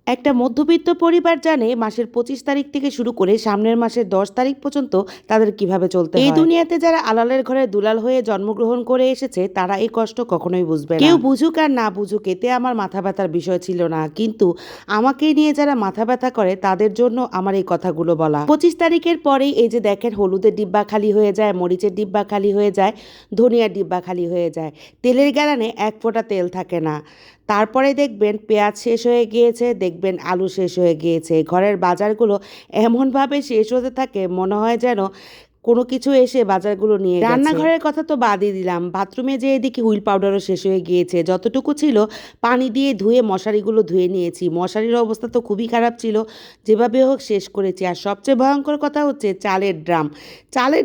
একটা মধ্যবিত্ত পরিবার জানে মাসের 25 তারিখ থেকে শুরু করে সামনের মাসের 10 তারিখ পর্যন্ত তাদের কিভাবে চলতে হয়। এই দুনিয়াতে যারা আলালের ঘরে দুলাল হয়ে জন্মগ্রহণ করে এসেছে তারা এই কষ্ট কখনোই বুঝবে না। কেউ বুঝুক আর না বুঝুক এতে আমার মাথা ব্যথার বিষয় ছিল না, কিন্তু আমাকে নিয়ে যারা মাথা ব্যথা করে তাদের জন্য আমার এই কথাগুলো বলা। 25 তারিখের পরেই এই যে দেখেন হলুদের ডিব্বা খালি হয়ে যায়, মরিচের ডিব্বা খালি হয়ে যায়, ধনিয়ার ডিব্বা খালি হয়ে যায়, তেলের গ্যালানে এক ফোঁটা তেল থাকে না। তারপরে দেখবেন পেঁয়াজ শেষ হয়ে গিয়েছে, দেখবেন আলু শেষ হয়ে গিয়েছে, ঘরের বাজারগুলো এমনভাবে শেষ হতে থাকে মনে হয় যেন কোনো কিছু এসে বাজারগুলো নিয়ে গেছে। রান্নাঘরের কথা তো বাদই দিলাম, বাথরুমে যেয়ে দেখি হুইল পাউডারও শেষ হয়ে গিয়েছে। যতটুকু ছিল পানি দিয়ে ধুয়ে মশারিগুলো ধুয়ে নিয়েছি, মশারির অবস্থা তো খুবই খারাপ ছিল, যেভাবে হোক শেষ করেছি। আর সবচেয়ে ভয়ঙ্কর কথা হচ্ছে চালের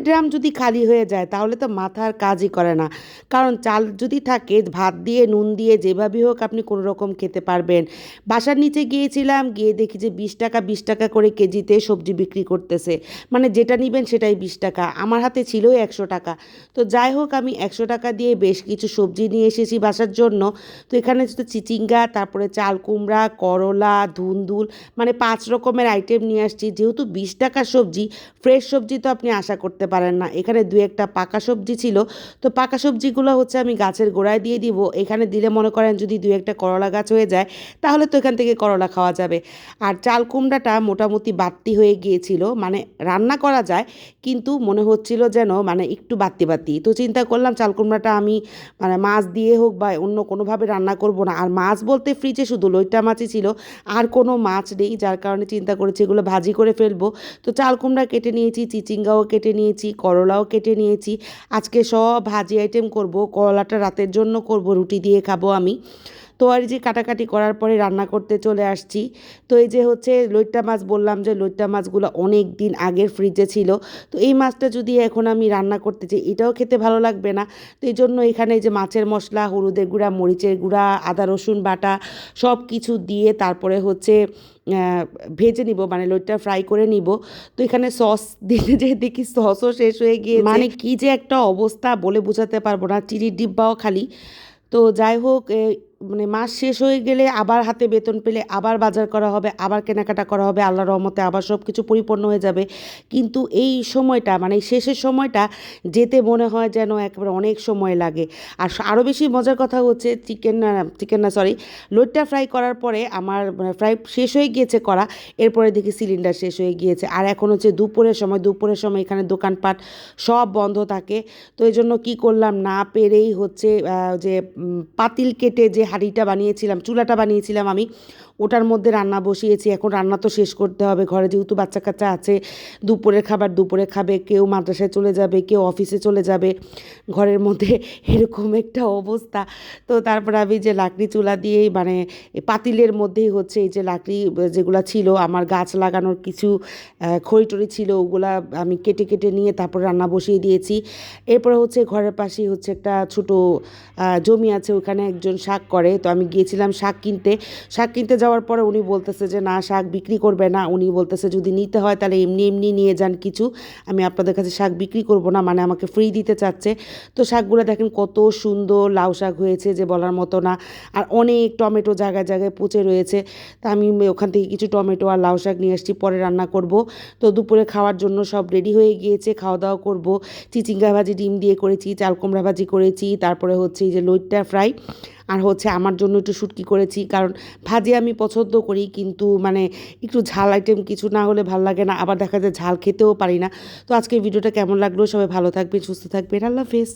ড্রাম যদি খালি হয়ে যায় তাহলে তো মাথার কাজই করে না, কারণ চাল যদি থাকে ভাত দিয়ে নুন দিয়ে যেভাবে হোক আপনি কোনো রকম খেতে পারবেন। বাসার নিচে গিয়েছিলাম, গিয়ে দেখি যে 20 টাকা 20 টাকা করে কেজিতে সবজি বিক্রি করতেছে, মানে যেটা নেবেন সেটাই 20 টাকা। আমার হাতে ছিল 100 টাকা। তো যাই হোক আমি 100 টাকা দিয়ে বেশ কিছু সবজি নিয়ে এসেছি বাসার জন্য। তো এখানে তো চিচিঙ্গা, তারপরে চাল কুমড়া, করলা, ধুন্দুল, মানে 5 রকমের আইটেম নিয়ে আসছি। যেহেতু 20 টাকার সবজি, ফ্রেশ সবজি তো আপনি আশা করতে পারেন না। এখানে 2-1টা পাকা সবজি ছিল, তো পাকা সবজিগুলো হচ্ছে আমি গাছের গোড়ায় দিয়ে দিব। এখানে দিলে মনে করেন যদি 2-1টা করলা গাছ হয়ে যায় তাহলে তো এখান থেকে করলা খাওয়া যাবে। আর চাল কুমড়াটা মোটামুটি বাড়তি হয়ে গিয়েছিল, মানে রান্না করা যায় কিন্তু মনে হচ্ছিল যেন মানে একটু বাড়তি বাড়তি। তো চিন্তা করলাম চাল কুমড়াটা আমি মানে মাছ দিয়ে হোক বা অন্য কোনোভাবে রান্না করব না। আর মাছ বলতে ফ্রিজে শুধু লইট্টা মাছই ছিল, আর কোনো মাছ নেই, যার কারণে চিন্তা করেছি এগুলো ভাজি করে ফেলবো। তো চাল কুমড়া কেটে নিয়েছি, চিচিঙ্গাও কেটে নিয়েছি, করলাও কেটে নিয়েছি। আজকে সব ভাজি আইটেম করব, করলাটা রাতের জন্য করব, রুটি দিয়ে খাবো আমি। তো আর যে কাটাকাটি করার পরে রান্না করতে চলে আসছি। তো এই যে হচ্ছে লইট্টা মাছ, বললাম যে লইট্টা মাছগুলো অনেক দিন আগের ফ্রিজে ছিল। তো এই মাছটা যদি এখন আমি রান্না করতে চাই এটাও খেতে ভালো লাগবে না। তো এই জন্য এখানে যে মাছের মশলা, হলুদের গুঁড়া, মরিচের গুঁড়া, আদা রসুন বাটা সব কিছু দিয়ে তারপরে হচ্ছে ভেজে নিব, মানে লইট্টা ফ্রাই করে নিব। তো এখানে সস দিতে যেয়ে দেখি সসও শেষ হয়ে গিয়েছে, মানে কি যে একটা অবস্থা বলে বোঝাতে পারবো না, চিনির ডিব্বাও খালি। তো যাই হোক মানে মাস শেষ হয়ে গেলে আবার হাতে বেতন পেলে আবার বাজার করা হবে, আবার কেনাকাটা করা হবে, আল্লাহর রহমতে আবার সব কিছু পরিপূর্ণ হয়ে যাবে। কিন্তু এই সময়টা মানে শেষের সময়টা যেতে মনে হয় যেন একেবারে অনেক সময় লাগে। আর আরও বেশি মজার কথা হচ্ছে চিকেন না সরি, লোটটা ফ্রাই করার পরে আমার ফ্রাই শেষ হয়ে গিয়েছে করা, এরপরে দেখি সিলিন্ডার শেষ হয়ে গিয়েছে। আর এখন হচ্ছে দুপুরের সময় এখানে দোকানপাট সব বন্ধ থাকে। তো এই জন্য কী করলাম, না পেরেই হচ্ছে যে পাতিল কেটে যে হাঁড়িটা বানিয়েছিলাম, চুলাটা বানিয়েছিলাম আমি, ওটার মধ্যে রান্না বসিয়েছি। এখন রান্না তো শেষ করতে হবে, ঘরে যেহেতু বাচ্চা কাচ্চা আছে, দুপুরের খাবার দুপুরে খাবে, কেউ মাদ্রাসায় চলে যাবে, কেউ অফিসে চলে যাবে, ঘরের মধ্যে এরকম একটা অবস্থা। তো তারপর আমি যে লাকড়ি চুলা দিয়েই মানে পাতিলের মধ্যেই হচ্ছে এই যে লাকড়ি যেগুলো ছিল আমার গাছ লাগানোর কিছু খড়ি টড়ি ছিল, ওগুলা আমি কেটে কেটে নিয়ে তারপর রান্না বসিয়ে দিয়েছি। এরপরে হচ্ছে ঘরের পাশেই হচ্ছে একটা ছোটো জমি আছে, ওখানে একজন শাক করে। তো আমি গিয়েছিলাম শাক কিনতে যাওয়ার পরে উনি বলতেছে যে না, শাক বিক্রি করবে না। উনি বলতেছে যদি নিতে হয় তাহলে এমনি এমনি নিয়ে যান কিছু, আমি আপনাদের কাছে শাক বিক্রি করব না, মানে আমাকে ফ্রি দিতে চাচ্ছে। তো শাকগুলো দেখেন কত সুন্দর লাউ শাক হয়েছে যে বলার মতো না। আর অনেক টমেটো জায়গায় জায়গায় পচে রয়েছে। তা আমি ওখান থেকে কিছু টমেটো আর লাউ শাক নিয়ে আসছি, পরে রান্না করব। তো দুপুরে খাওয়ার জন্য সব রেডি হয়ে গিয়েছে, খাওয়া দাওয়া করব। চিচিঙ্গা ভাজি ডিম দিয়ে করেছি, চাল কুমড়া ভাজি করেছি, তারপরে হচ্ছে এই যে লইট্টা ফ্রাই, আর হচ্ছে আমার জন্য একটু শুটকি করেছি, কারণ ভাজি আমি পছন্দ করি কিন্তু মানে একটু ঝাল আইটেম কিছু না হলে ভাল লাগে না, আবার দেখা যায় ঝাল খেতেও পারি না। তো আজকের ভিডিওটা কেমন লাগলো, সবাই ভালো থাকবেন, সুস্থ থাকবেন, আল্লাহ হাফেজ।